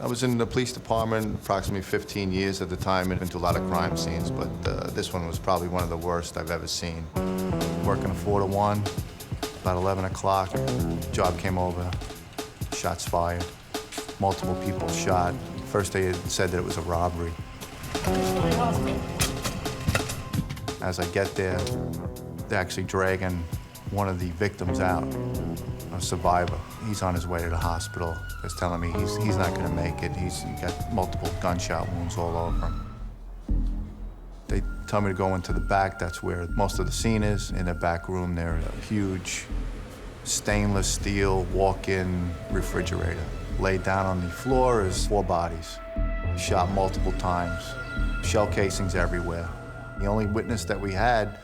I was in the police department approximately 15 years at the time and been to a lot of crime scenes, but this one was probably one of the worst I've ever seen. Working a 4 to 1, about 11 o'clock, job came over, shots fired, multiple people shot. First they had said that it was a robbery. As I get there, they're actually dragging one of the victims out, a survivor. He's on his way to the hospital. They're telling me he's not gonna make it. He got multiple gunshot wounds all over him. They tell me to go into the back. That's where most of the scene is. In the back room, there's a huge stainless steel walk-in refrigerator. Laid down on the floor is 4 bodies, shot multiple times, shell casings everywhere. The only witness that we had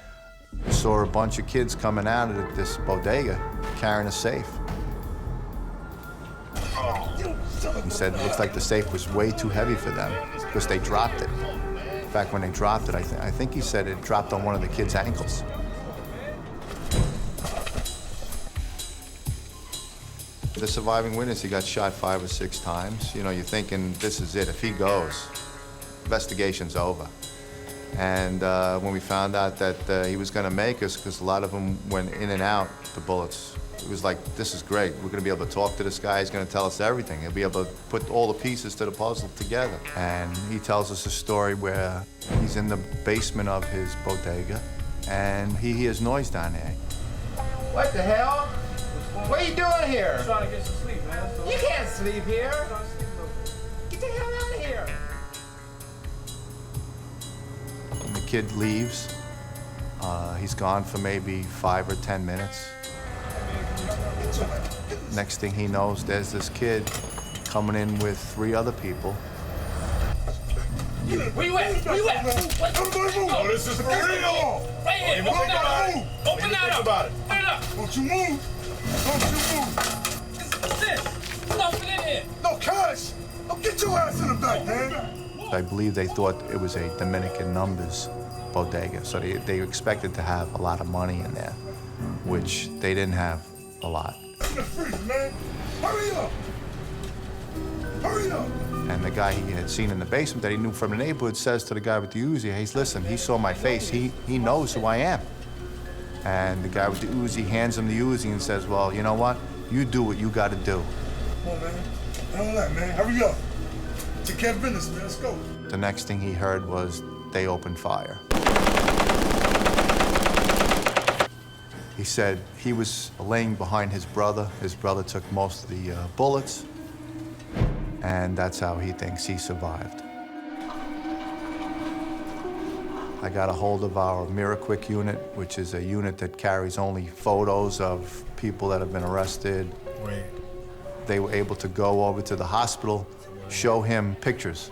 saw a bunch of kids coming out of this bodega carrying a safe. He said it looks like the safe was way too heavy for them because they dropped it. In fact, when they dropped it, I think he said it dropped on one of the kids' ankles. The surviving witness, he got shot 5 or 6 times. You know, you're thinking, this is it. If he goes, investigation's over. And when we found out that he was going to make us, because a lot of them went in and out, the bullets, it was like, this is great. We're going to be able to talk to this guy. He's going to tell us everything. He'll be able to put all the pieces to the puzzle together. And he tells us a story where he's in the basement of his bodega, and he hears noise down there. What the hell? What are you doing here? I'm trying to get some sleep, man. You can't sleep here. Get the hell out of here. When the kid leaves, he's gone for maybe 5 or 10 minutes. Next thing he knows, there's this kid coming in with 3 other people. Where you at? Where you at? Oh, this is for real! Right here. Open that up. Open that up. About it. Open it up. Don't you move! Don't you move! What's this? Stuff it in here. No, Cash! Don't get your ass in the back, man! I believe they thought it was a Dominican numbers bodega, so they expected to have a lot of money in there, which they didn't have a lot. In the freezer, man! Hurry up! Hurry up! And the guy he had seen in the basement that he knew from the neighborhood says to the guy with the Uzi, hey, listen, he saw my face, he knows who I am. And the guy with the Uzi hands him the Uzi and says, well, you know what? You do what you gotta do. Come on, man. Handle that, man. Hurry up. Take care of business, man. Let's go. The next thing he heard was they opened fire. He said he was laying behind his brother. His brother took most of the bullets, and that's how he thinks he survived. I got a hold of our Mirror Quick unit, which is a unit that carries only photos of people that have been arrested. Wait. They were able to go over to the hospital, show him pictures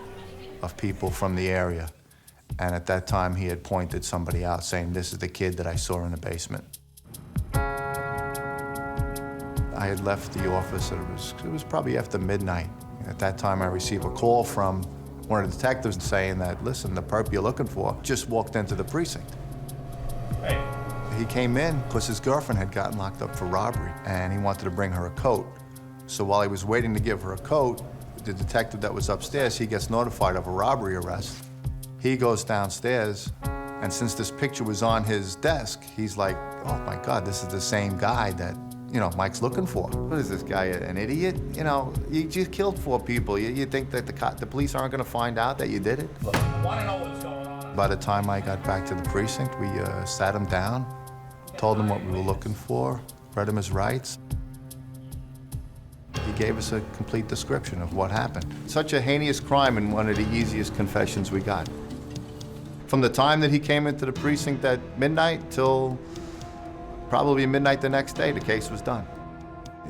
of people from the area. And at that time, he had pointed somebody out saying, this is the kid that I saw in the basement. I had left the office, and it was probably after midnight. At that time, I received a call from one of the detectives saying that, listen, the perp you're looking for just walked into the precinct. Hey. He came in because his girlfriend had gotten locked up for robbery, and he wanted to bring her a coat. So while he was waiting to give her a coat, the detective that was upstairs, he gets notified of a robbery arrest. He goes downstairs, and since this picture was on his desk, he's like, oh my God, this is the same guy that, you know, Mike's looking for. What is this guy, an idiot? You know, you just killed 4 people. You think that the police aren't gonna find out that you did it? Look, I want to know what's going on. By the time I got back to the precinct, we sat him down, told him what we were looking for, read him his rights. He gave us a complete description of what happened. Such a heinous crime and one of the easiest confessions we got. From the time that he came into the precinct at midnight till probably midnight the next day, the case was done.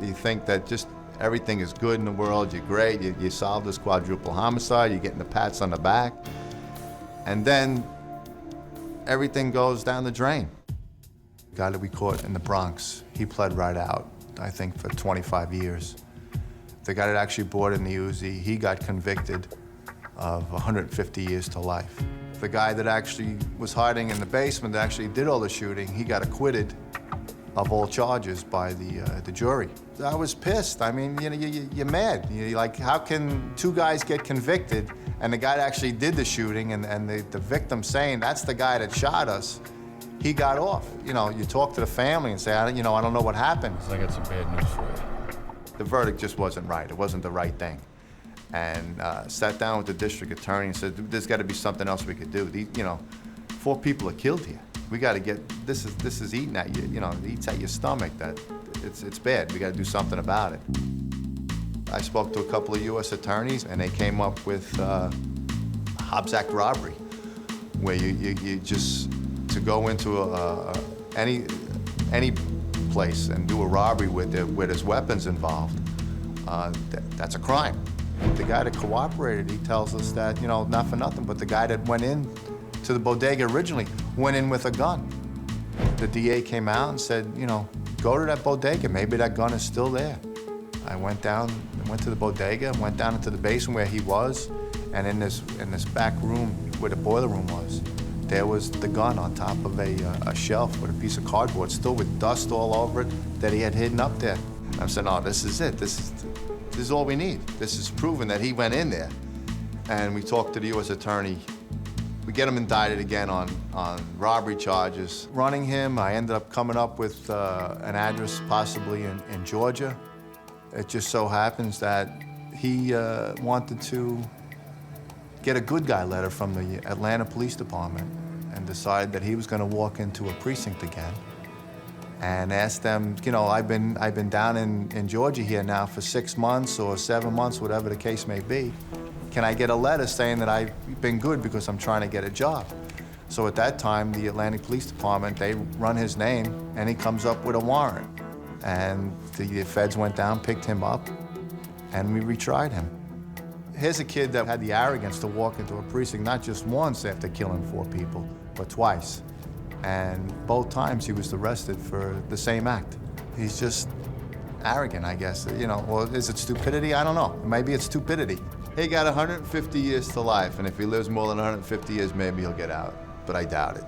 You think that just everything is good in the world, you're great, you solved this quadruple homicide, you're getting the pats on the back, and then everything goes down the drain. The guy that we caught in the Bronx, he pled right out, I think for 25 years. The guy that actually brought in the Uzi, he got convicted of 150 years to life. The guy that actually was hiding in the basement that actually did all the shooting, he got acquitted of all charges by the jury. I was pissed. I mean, you know, you're mad. You're like, how can two guys get convicted and the guy that actually did the shooting and the victim saying that's the guy that shot us, he got off. You know, you talk to the family and say, I don't know what happened. I got some bad news for you. The verdict just wasn't right. It wasn't the right thing. And sat down with the district attorney and said, there's got to be something else we could do. 4 people are killed here. We got to get, this is eating at you, it eats at your stomach. That it's bad. We got to do something about it. I spoke to a couple of U.S. attorneys and they came up with Hobbs Act robbery, where you just, to go into any place and do a robbery where there's weapons involved, that's a crime. The guy that cooperated, he tells us that, not for nothing, but the guy that went in to the bodega originally went in with a gun. The DA came out and said, go to that bodega, maybe that gun is still there. I went to the bodega and went down into the basement where he was, and in this back room where the boiler room was, there was the gun on top of a shelf with a piece of cardboard, still with dust all over it, that he had hidden up there. I said, no, this is it. This is all we need. This is proven that he went in there. And we talked to the U.S. attorney. We get him indicted again on robbery charges. Running him, I ended up coming up with an address possibly in Georgia. It just so happens that he wanted to get a good guy letter from the Atlanta Police Department and decided that he was going to walk into a precinct again and ask them, I've been down in Georgia here now for 6 months or 7 months, whatever the case may be. Can I get a letter saying that I've been good because I'm trying to get a job? So at that time, the Atlanta Police Department, they run his name and he comes up with a warrant. And the feds went down, picked him up, and we retried him. Here's a kid that had the arrogance to walk into a precinct not just once after killing 4 people, but twice. And both times he was arrested for the same act. He's just arrogant, I guess. Well, is it stupidity? I don't know. Maybe it's stupidity. He got 150 years to life, and if he lives more than 150 years, maybe he'll get out. But I doubt it.